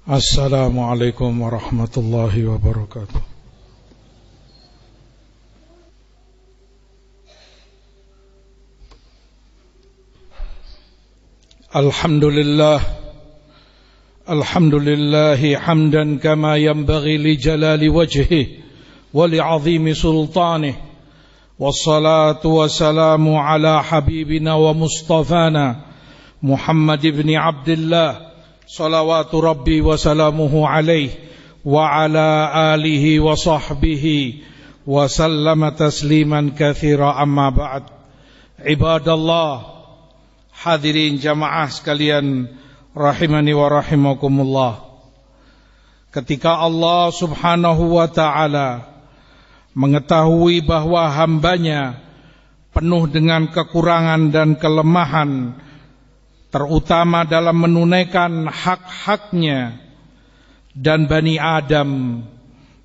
Assalamualaikum warahmatullahi wabarakatuh. Alhamdulillahi hamdan kama yanbaghi li jalali wajhihi wa li 'azimi sultanihi. Wassalatu wassalamu ala habibina wa mustafana Muhammad ibn Abdullah salawatu rabbi wa salamuhu alaihi wa ala alihi wa sahbihi wa sallama tasliman katsira, amma ba'd. Ibadallah, hadirin jamaah sekalian rahimani wa rahimakumullah. Ketika Allah subhanahu wa ta'ala mengetahui bahwa hambanya penuh dengan kekurangan dan kelemahan, terutama dalam menunaikan hak-haknya, dan Bani Adam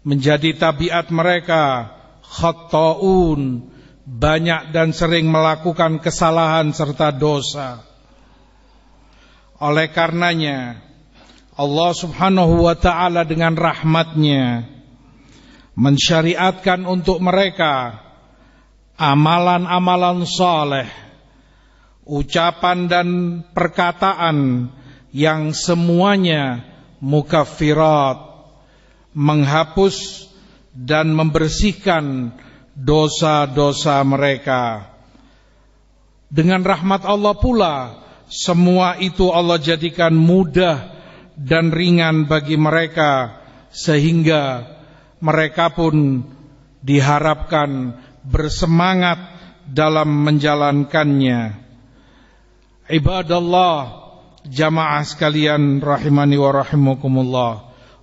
menjadi tabiat mereka khatta'un, banyak dan sering melakukan kesalahan serta dosa. Oleh karenanya Allah subhanahu wa ta'ala dengan rahmatnya mensyariatkan untuk mereka amalan-amalan saleh, ucapan dan perkataan yang semuanya mukaffirat, menghapus dan membersihkan dosa-dosa mereka. Dengan rahmat Allah pula, semua itu Allah jadikan mudah dan ringan bagi mereka, sehingga mereka pun diharapkan bersemangat dalam menjalankannya. Ibadallah, jamaah sekalian rahimani wa rahimakumullah,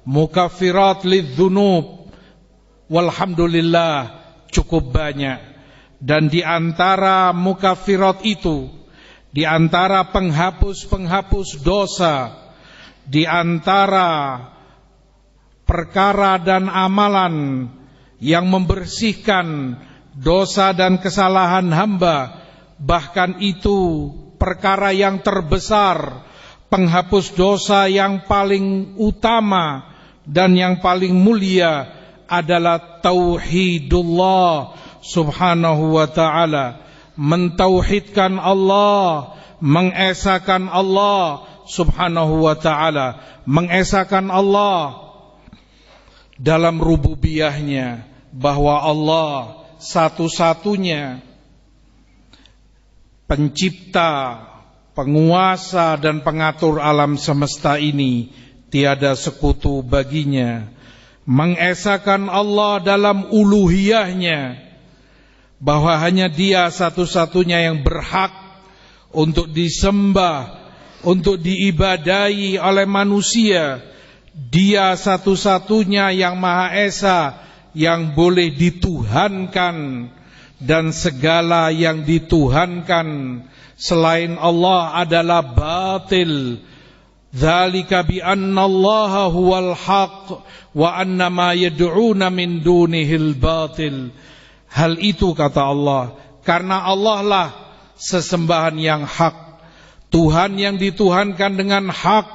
mukaffirat lidzunub walhamdulillah cukup banyak. Dan di antara mukaffirat itu, di antara penghapus-penghapus dosa, di antara perkara dan amalan yang membersihkan dosa dan kesalahan hamba, bahkan itu perkara yang terbesar, penghapus dosa yang paling utama dan yang paling mulia adalah tauhidullah subhanahu wa ta'ala. Mentauhidkan Allah, mengesakan Allah subhanahu wa ta'ala, mengesakan Allah dalam rububiyahnya, bahwa Allah satu-satunya pencipta, penguasa dan pengatur alam semesta ini, tiada sekutu baginya. Mengesakan Allah dalam uluhiyahnya, bahwa hanya Dia satu-satunya yang berhak untuk disembah, untuk diibadahi oleh manusia. Dia satu-satunya yang Maha Esa, yang boleh dituhankan, dan segala yang dituhankan selain Allah adalah batil. Dzalika bi anna Allaha huwal haq wa anna ma yad'una min dunihil batil. Hal itu, kata Allah, karena Allah lah sesembahan yang hak, Tuhan yang dituhankan dengan hak,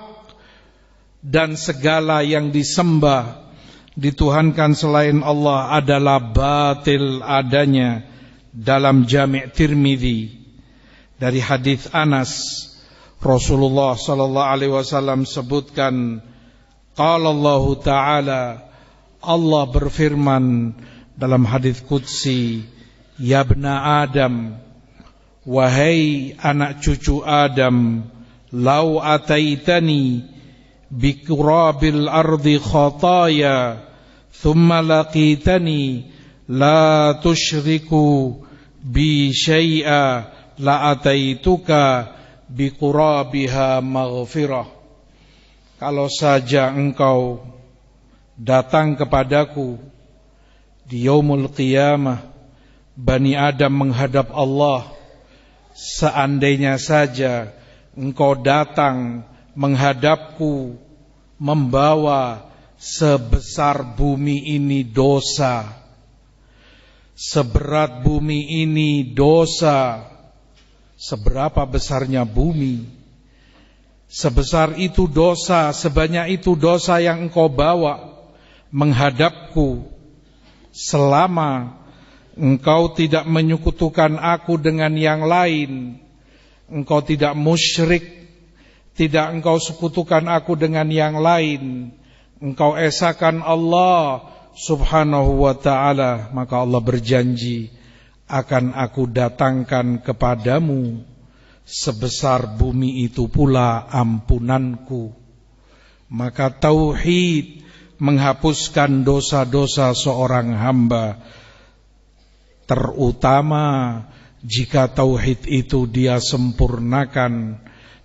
dan segala yang disembah, dituhankan selain Allah adalah batil adanya. Dalam Jami' Tirmidzi dari hadis Anas, Rasulullah sallallahu alaihi wasallam sebutkan, qala Allah Ta'ala, Allah berfirman dalam hadis qudsi, ya bna Adam, wahai anak cucu Adam, lau ataitani biqurabil ardi khataya thumma laqitani la tusyriku bi syai'a la ataituka biqurabiha maghfirah. Kalau saja engkau datang kepadaku di yaumul qiyamah, Bani Adam menghadap Allah, seandainya saja engkau datang menghadapku membawa sebesar bumi ini dosa, seberat bumi ini dosa. Seberapa besarnya bumi? sebesar itu dosa, sebanyak itu dosa yang engkau bawa menghadapku, selama engkau tidak menyekutukan aku dengan yang lain, engkau tidak musyrik, tidak engkau sekutukan aku dengan yang lain, engkau esakan Allah subhanahu wa ta'ala, maka Allah berjanji akan aku datangkan kepadamu sebesar bumi itu pula ampunanku. Maka tauhid menghapuskan dosa-dosa seorang hamba, terutama jika tauhid itu dia sempurnakan,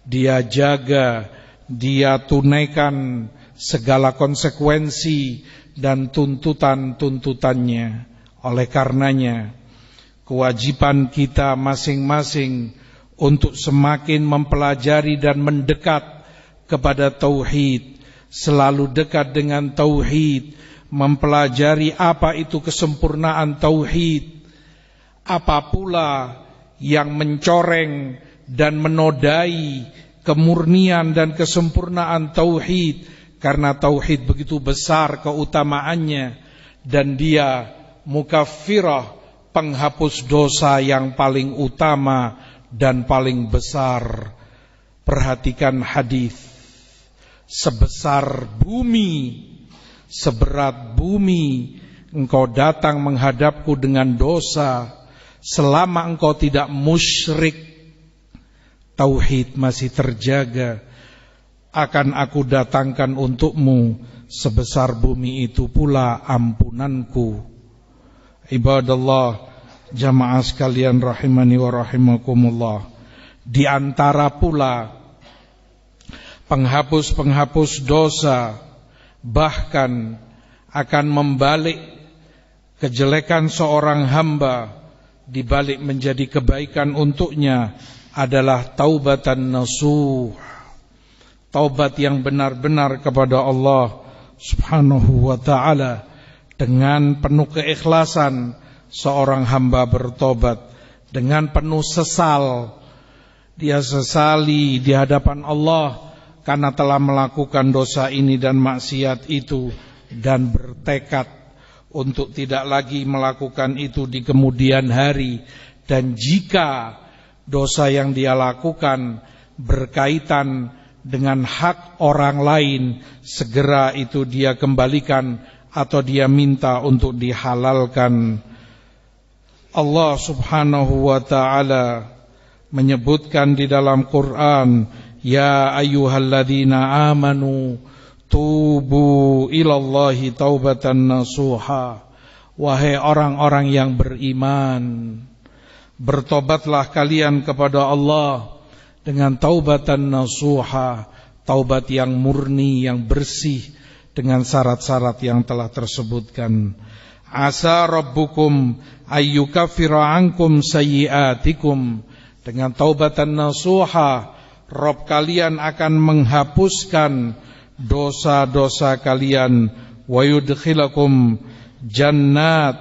dia jaga, dia tunaikan segala konsekuensi dan tuntutan-tuntutannya. Oleh karenanya, kewajiban kita masing-masing untuk semakin mempelajari dan mendekat kepada tauhid, selalu dekat dengan tauhid, mempelajari apa itu kesempurnaan tauhid, apa pula yang mencoreng dan menodai kemurnian dan kesempurnaan tauhid, karena tauhid begitu besar keutamaannya dan dia mukaffirah, penghapus dosa yang paling utama dan paling besar. Perhatikan hadis, sebesar bumi, seberat bumi engkau datang menghadapku dengan dosa, selama engkau tidak musyrik, tauhid masih terjaga, akan aku datangkan untukmu sebesar bumi itu pula ampunanku. Ibadallah, jamaah sekalian rahimani wa rahimakumullah, di antara pula penghapus-penghapus dosa, bahkan akan membalik kejelekan seorang hamba dibalik menjadi kebaikan untuknya, adalah taubatan nasuh, taubat yang benar-benar kepada Allah subhanahu wa ta'ala. Dengan penuh keikhlasan seorang hamba bertobat, dengan penuh sesal, dia sesali di hadapan Allah karena telah melakukan dosa ini dan maksiat itu, dan bertekad untuk tidak lagi melakukan itu di kemudian hari. Dan jika dosa yang dia lakukan berkaitan dengan hak orang lain, segera itu dia kembalikan atau dia minta untuk dihalalkan. Allah subhanahu wa ta'ala menyebutkan di dalam Quran, ya ayyuhalladzina amanu tubu ilallahi taubatan nasuha, wahai orang-orang yang beriman, bertobatlah kalian kepada Allah dengan taubatan nasuha, taubat yang murni, yang bersih, dengan syarat-syarat yang telah tersebutkan. Asa rabbukum ayyukaffira ankum sayyiatikum, dengan taubatan nasuha Rabb kalian akan menghapuskan dosa-dosa kalian, wa yudkhilakum jannat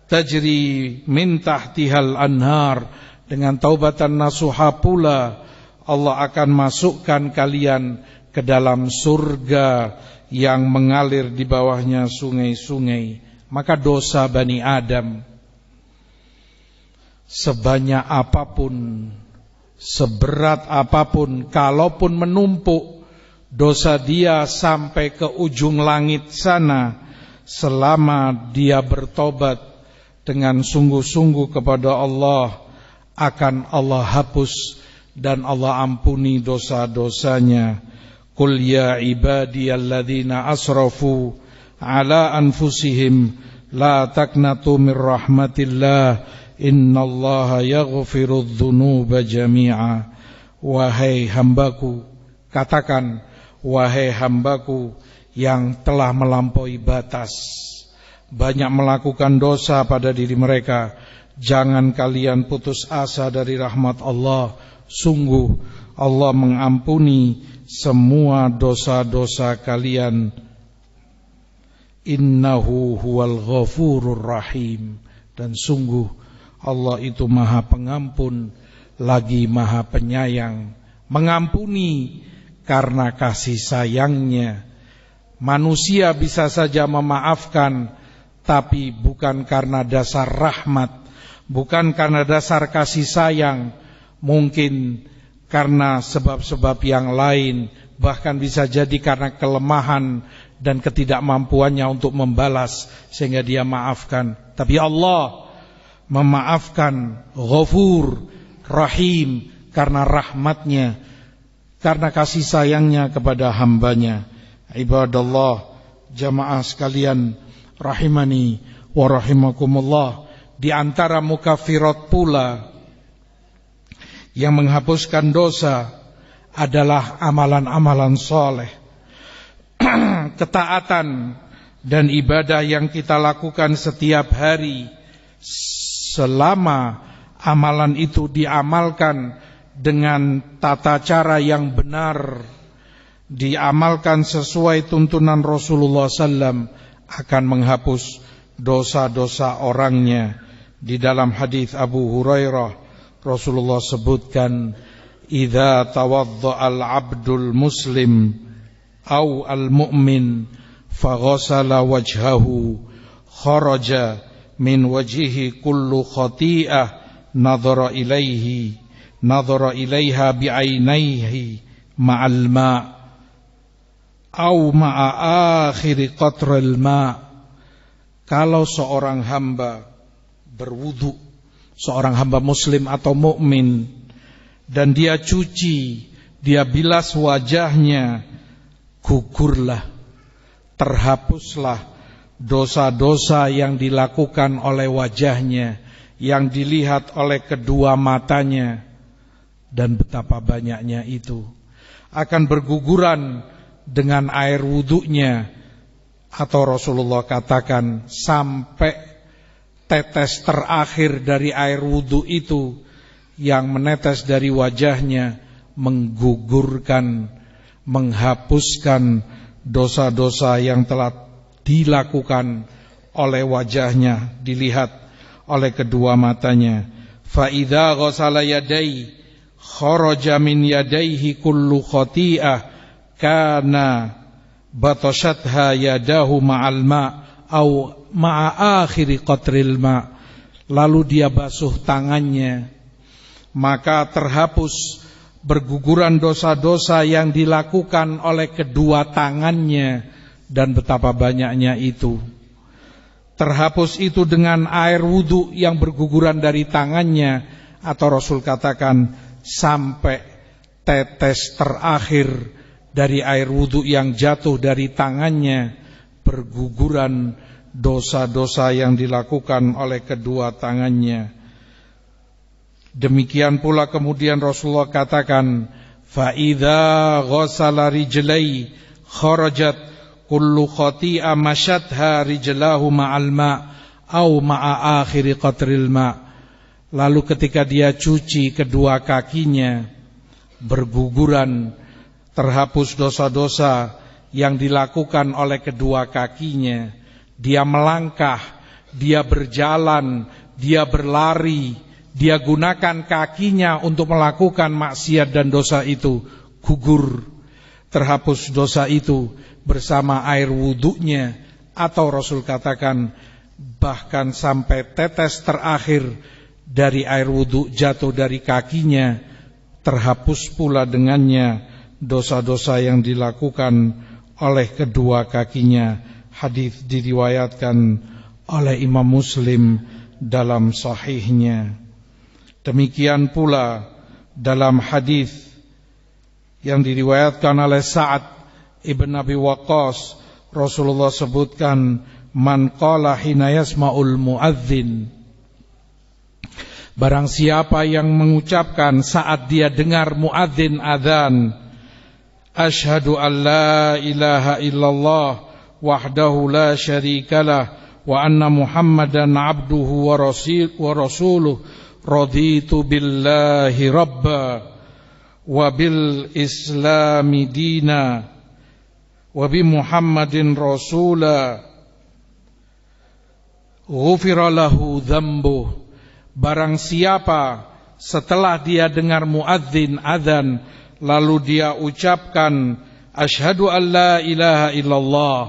tajri min tahtihal anhar, dengan taubatan nasuha pula Allah akan masukkan kalian ke dalam surga yang mengalir di bawahnya sungai-sungai. Maka dosa Bani Adam, sebanyak apapun, seberat apapun, kalaupun menumpuk, dosa dia sampai ke ujung langit sana, selama dia bertobat dengan sungguh-sungguh kepada Allah, akan Allah hapus dan Allah ampuni dosa-dosanya. Qul ya ibadiyalladzina asrafu ala anfusihim la taqnatu mir rahmatillah innallaha yaghfirudz dzunuba jami'a. Wahai hambaku, katakan, wahai hambaku yang telah melampaui batas, banyak melakukan dosa pada diri mereka, jangan kalian putus asa dari rahmat Allah. Sungguh Allah mengampuni semua dosa-dosa kalian. Innahu huwal ghafurur rahim, dan sungguh Allah itu maha pengampun lagi maha penyayang. Mengampuni karena kasih sayangnya. Manusia bisa saja memaafkan, tapi bukan karena dasar rahmat, bukan karena dasar kasih sayang, mungkin karena sebab-sebab yang lain, bahkan bisa jadi karena kelemahan dan ketidakmampuannya untuk membalas sehingga dia maafkan. Tapi Allah memaafkan, Ghafur, Rahim, karena rahmatnya, karena kasih sayangnya kepada hambanya. Ibadallah, jamaah sekalian rahimani wa rahimakumullah, di antara mukaffirat pula yang menghapuskan dosa adalah amalan-amalan soleh. Ketaatan dan ibadah yang kita lakukan setiap hari, selama amalan itu diamalkan dengan tata cara yang benar, diamalkan sesuai tuntunan Rasulullah SAW, akan menghapus dosa-dosa orangnya. Di dalam hadis Abu Hurairah, Rasulullah sebutkan, "Idza tawadda'al 'abdul muslim aw al-mu'min faghasala wajhahu kharaja min wajhihi kullu khati'ah nadhara ilaiha bi'ainaihi ma'al ma' au ma'a akhiri qatril ma'." Kalau seorang hamba berwudu, seorang hamba muslim atau mukmin, dan dia cuci, dia bilas wajahnya, gugurlah, terhapuslah dosa-dosa yang dilakukan oleh wajahnya, yang dilihat oleh kedua matanya, dan betapa banyaknya itu akan berguguran dengan air wudunya, atau Rasulullah katakan sampai tetes terakhir dari air wudu itu yang menetes dari wajahnya menggugurkan, menghapuskan dosa-dosa yang telah dilakukan oleh wajahnya, dilihat oleh kedua matanya. Fa idza ghasala yadayhi kharaja min yadayhi kullu khati'ah kana batashatha yadahu ma'al ma' au ma'a akhiri qatril ma'. Lalu dia basuh tangannya, maka terhapus berguguran dosa-dosa yang dilakukan oleh kedua tangannya, dan betapa banyaknya itu. Terhapus itu dengan air wudu yang berguguran dari tangannya, atau Rasul katakan sampai tetes terakhir dari air wudu yang jatuh dari tangannya berguguran dosa-dosa yang dilakukan oleh kedua tangannya. Demikian pula kemudian Rasulullah katakan, fa idza ghassala rijlai kharajat kullu khati'a mashatha rijlahu ma'al ma' au ma'a akhiri qatril ma'. Lalu ketika dia cuci kedua kakinya, berguguran, terhapus dosa-dosa yang dilakukan oleh kedua kakinya. Dia melangkah, dia berjalan, dia berlari, dia gunakan kakinya untuk melakukan maksiat dan dosa itu, gugur, terhapus dosa itu bersama air wudunya, atau Rasul katakan bahkan sampai tetes terakhir dari air wudu jatuh dari kakinya, terhapus pula dengannya dosa-dosa yang dilakukan oleh kedua kakinya. Hadis diriwayatkan oleh Imam Muslim dalam sahihnya. Demikian pula dalam hadis yang diriwayatkan oleh Sa'ad ibn Abi Waqqas, Rasulullah sebutkan, man qala hina yasma'ul muadzin, barang siapa yang mengucapkan saat dia dengar muadzin adzan, asyhadu an la ilaha illallah wahdahu la syarikalah wa anna muhammadan abduhu wa rasuluh, raditu billahi rabba wa bil islami dina wa bi muhammadin rasula, ghufira lahu dzambuh. Barang siapa setelah dia dengar muadzin adzan lalu dia ucapkan, asyhadu an la ilaha illallah,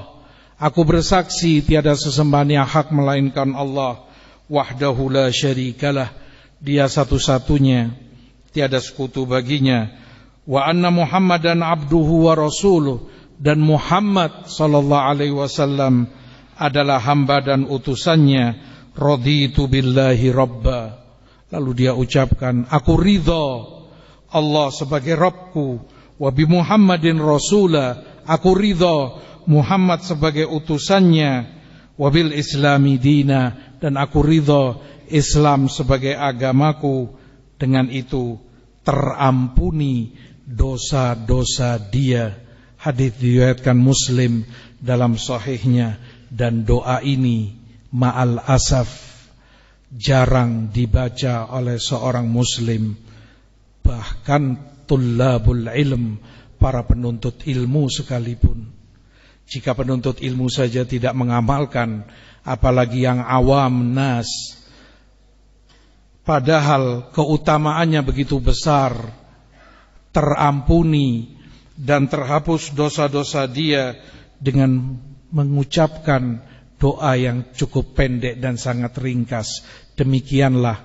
aku bersaksi tiada sesembahan yang hak melainkan Allah, wahdahu la syarikalah, dia satu-satunya, tiada sekutu baginya, wa anna Muhammadan abduhu wa rasuluh, dan Muhammad sallallahu alaihi wasallam adalah hamba dan utusannya, raditu billahi rabba, lalu dia ucapkan, aku ridha Allah sebagai Rabbku, wa bi Muhammadin rasula, aku ridha Muhammad sebagai utusannya, wa bil islami dina, dan aku ridha Islam sebagai agamaku, dengan itu terampuni dosa-dosa dia. Hadis diriwayatkan Muslim dalam sahihnya, dan doa ini ma'al asaf jarang dibaca oleh seorang muslim, bahkan tullabul ilm, para penuntut ilmu sekalipun. Jika penuntut ilmu saja tidak mengamalkan, apalagi yang awam nas. Padahal keutamaannya begitu besar, terampuni dan terhapus dosa-dosa dia dengan mengucapkan doa yang cukup pendek dan sangat ringkas. Demikianlah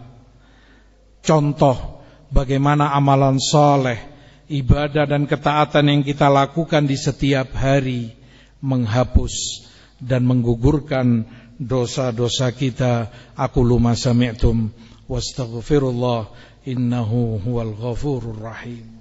contoh bagaimana amalan soleh, ibadah dan ketaatan yang kita lakukan di setiap hari menghapus dan menggugurkan dosa-dosa kita. Aqulu ma sami'tum wastaghfirullah innahu huwal ghafurur rahim.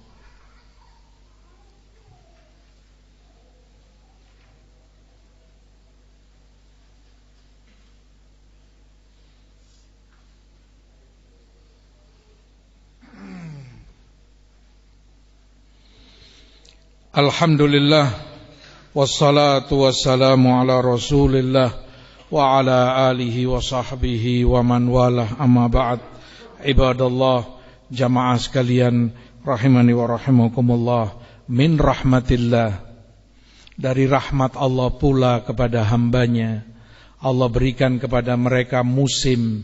Alhamdulillah, wassalatu wassalamu ala rasulillah wa ala alihi wa sahbihi wa man walah, amma ba'd. Ibadallah, jamaah sekalian rahimani wa rahimakumullah, min rahmatillah, dari rahmat Allah pula kepada hambanya, Allah berikan kepada mereka musim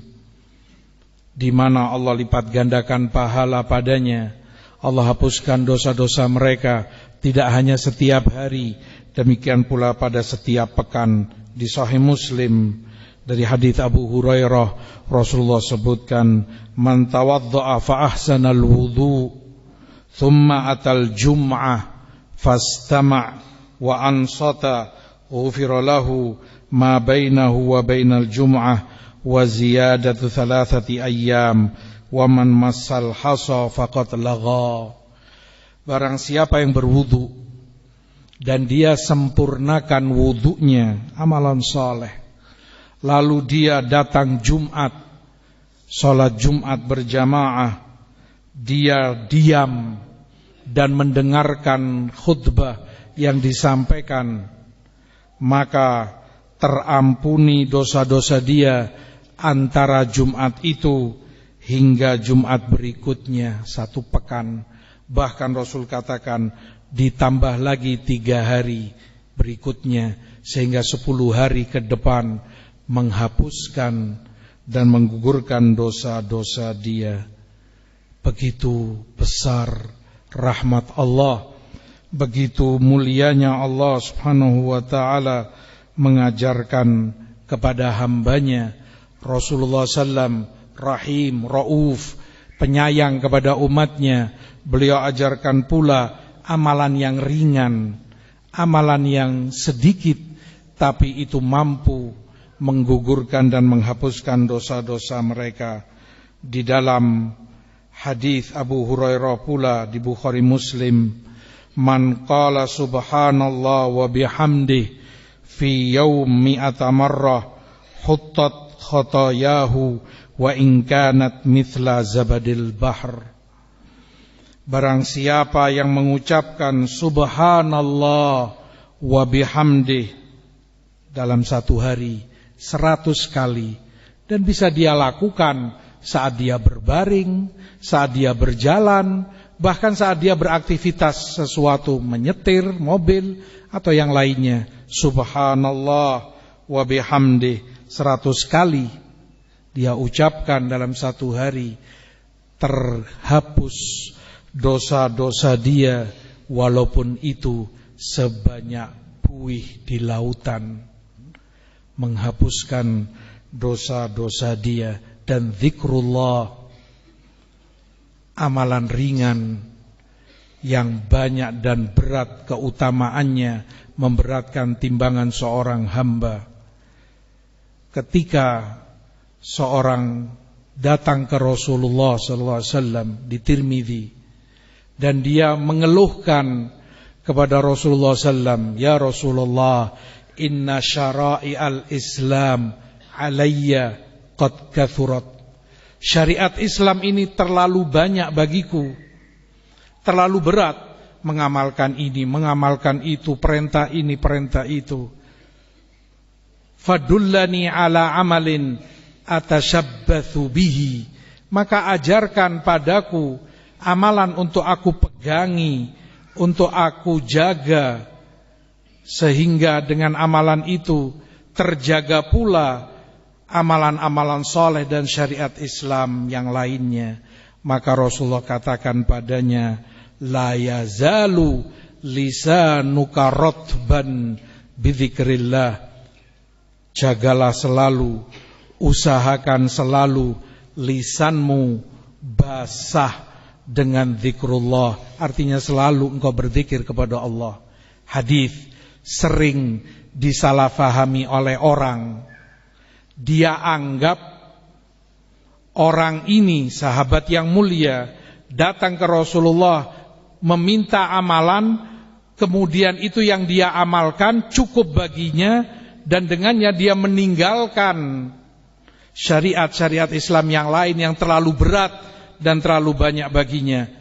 di mana Allah lipat gandakan pahala padanya. Allah hapuskan dosa-dosa mereka, tidak hanya setiap hari, demikian pula pada setiap pekan. Di Sahih Muslim dari hadits Abu Hurairah, Rasulullah sebutkan, man tawadda'a fa ahsanal wudu thumma atal jum'ah fastama' wa ansata ghufira lahu ma bainahu wa bainal jum'ah wa ziyadatu 3 ayyam wa man massal hasa faqad lagha. Barang siapa yang berwudu dan dia sempurnakan wudunya, amalan soleh, lalu dia datang Jumat, sholat Jumat berjamaah, dia diam dan mendengarkan khutbah yang disampaikan, maka terampuni dosa-dosa dia antara Jumat itu hingga Jumat berikutnya 1 pekan. Bahkan Rasul katakan ditambah lagi 3 hari berikutnya, sehingga 10 hari ke depan menghapuskan dan menggugurkan dosa-dosa dia. Begitu besar rahmat Allah, begitu mulianya Allah subhanahu wa ta'ala mengajarkan kepada hambanya. Rasulullah SAW Rahim, Rauf, penyayang kepada umatnya. Beliau ajarkan pula amalan yang ringan, amalan yang sedikit, tapi itu mampu menggugurkan dan menghapuskan dosa-dosa mereka. Di dalam hadis Abu Hurairah pula di Bukhari Muslim, man qala subhanallah wa bihamdih fi yawm mi'ata marrah huttat khatayahu wa in kanat mithla zabadil bahr. Barang siapa yang mengucapkan subhanallah wa bihamdih dalam 1 hari 100 kali, dan bisa dia lakukan saat dia berbaring, saat dia berjalan, bahkan saat dia beraktivitas sesuatu, menyetir mobil atau yang lainnya. Subhanallah wa bihamdih 100 kali dia ucapkan dalam 1 hari, terhapus dosa-dosa dia walaupun itu sebanyak buih di lautan, menghapuskan dosa-dosa dia. Dan zikrullah, amalan ringan yang banyak dan berat keutamaannya, memberatkan timbangan seorang hamba. Ketika seorang datang ke Rasulullah SAW di Tirmidzi, dan dia mengeluhkan kepada Rasulullah SAW, ya Rasulullah, inna syara'i al-Islam alayya qad kathurat. Syariat Islam ini terlalu banyak bagiku, terlalu berat mengamalkan ini, mengamalkan itu, perintah ini, perintah itu. Fadullani ala amalin atashabbathu bihi, maka ajarkan padaku amalan untuk aku pegangi, untuk aku jaga, sehingga dengan amalan itu terjaga pula amalan-amalan soleh dan syariat Islam yang lainnya. Maka Rasulullah katakan padanya, la yazalu lisanuka ratban bidzikrillah. Jagalah selalu, usahakan selalu lisanmu basah dengan zikrullah. Artinya selalu engkau berzikir kepada Allah. Hadis sering disalahfahami oleh orang. Dia anggap orang ini, sahabat yang mulia, datang ke Rasulullah meminta amalan, kemudian itu yang dia amalkan cukup baginya, dan dengannya dia meninggalkan syariat-syariat Islam yang lain yang terlalu berat dan terlalu banyak baginya.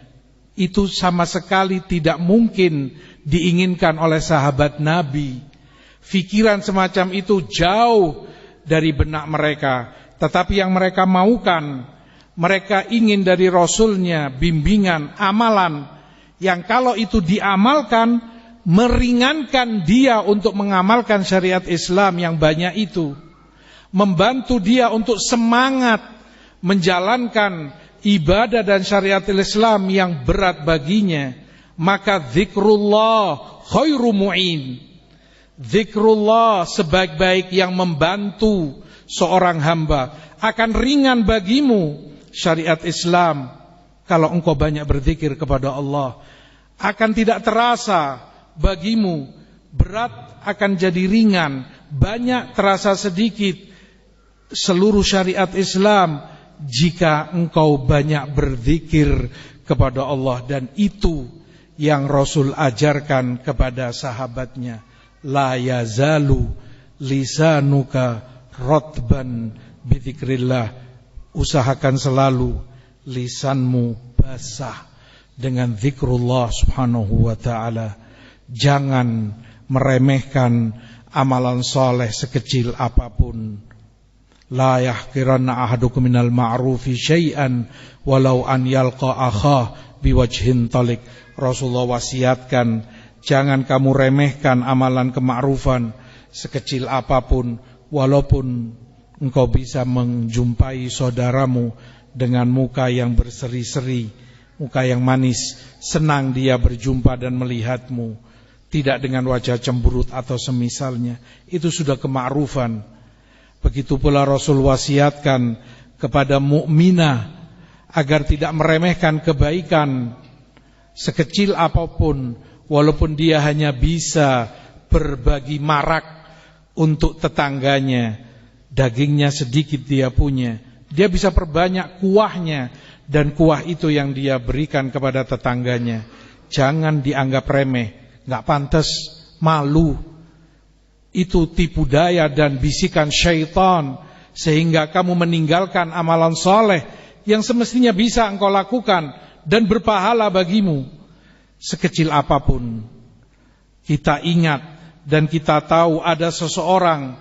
Itu sama sekali tidak mungkin diinginkan oleh sahabat Nabi. Pikiran semacam itu jauh dari benak mereka. Tetapi yang mereka maukan, mereka ingin dari Rasulnya bimbingan, amalan yang kalau itu diamalkan meringankan dia untuk mengamalkan syariat Islam yang banyak itu, membantu dia untuk semangat menjalankan ibadah dan syariat Islam yang berat baginya. Maka zikrullah khairu mu'in, zikrullah sebaik-baik yang membantu seorang hamba. Akan ringan bagimu syariat Islam kalau engkau banyak berzikir kepada Allah. Akan tidak terasa bagimu, berat akan jadi ringan, banyak terasa sedikit seluruh syariat Islam jika engkau banyak berzikir kepada Allah. Dan itu yang Rasul ajarkan kepada sahabatnya, la yazalu lisanuka ratban bidzikrillah. Usahakan selalu lisanmu basah dengan zikrullah subhanahu wa ta'ala. Jangan meremehkan amalan soleh sekecil apapun. La yahqiranna ahadukum minal ma'rufi syai'an walau an yalqa akhah biwajhin talik. Rasulullah wasiatkan, jangan kamu remehkan amalan kemakrufan sekecil apapun, walaupun engkau bisa menjumpai saudaramu dengan muka yang berseri-seri, muka yang manis, senang dia berjumpa dan melihatmu, tidak dengan wajah cemberut atau semisalnya. Itu sudah kemakrufan. Begitu pula Rasul wasiatkan kepada mukminah agar tidak meremehkan kebaikan sekecil apapun, walaupun dia hanya bisa berbagi marak untuk tetangganya, dagingnya sedikit dia punya, dia bisa perbanyak kuahnya, dan kuah itu yang dia berikan kepada tetangganya. Jangan dianggap remeh, gak pantas, malu. Itu tipu daya dan bisikan syaitan, sehingga kamu meninggalkan amalan soleh yang semestinya bisa engkau lakukan dan berpahala bagimu. Sekecil apapun, kita ingat dan kita tahu ada seseorang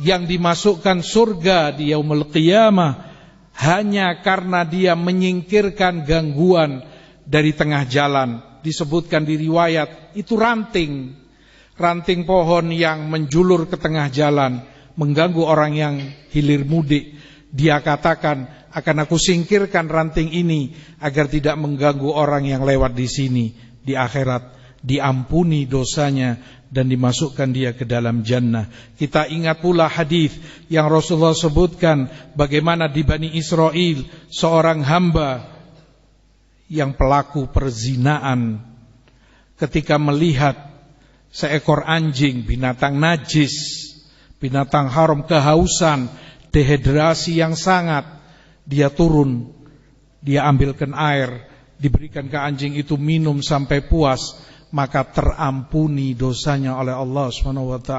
yang dimasukkan surga di yaumul qiyamah hanya karena dia menyingkirkan gangguan dari tengah jalan. Disebutkan di riwayat, itu ranting pohon yang menjulur ke tengah jalan, mengganggu orang yang hilir mudik. Dia katakan, akan aku singkirkan ranting ini agar tidak mengganggu orang yang lewat di sini. Di akhirat diampuni dosanya dan dimasukkan dia ke dalam jannah. Kita ingat pula hadis yang Rasulullah sebutkan bagaimana di Bani Israel seorang hamba yang pelaku perzinaan ketika melihat seekor anjing, binatang najis, binatang haram, kehausan, dehidrasi yang sangat, dia turun, dia ambilkan air, diberikan ke anjing itu minum sampai puas, maka terampuni dosanya oleh Allah SWT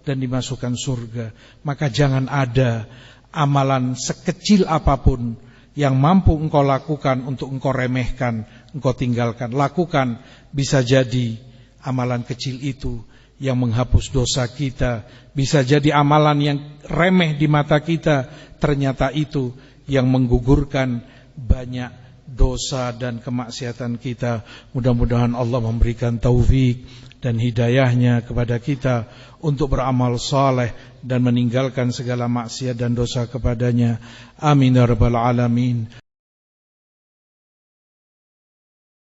dan dimasukkan surga. Maka jangan ada amalan sekecil apapun yang mampu engkau lakukan untuk engkau remehkan, engkau tinggalkan. Lakukan, bisa jadi amalan kecil itu yang menghapus dosa kita, bisa jadi amalan yang remeh di mata kita, ternyata itu yang menggugurkan banyak dosa dan kemaksiatan kita. Mudah-mudahan Allah memberikan taufik dan hidayahnya kepada kita untuk beramal saleh dan meninggalkan segala maksiat dan dosa kepadanya. Amin ya rabbal alamin.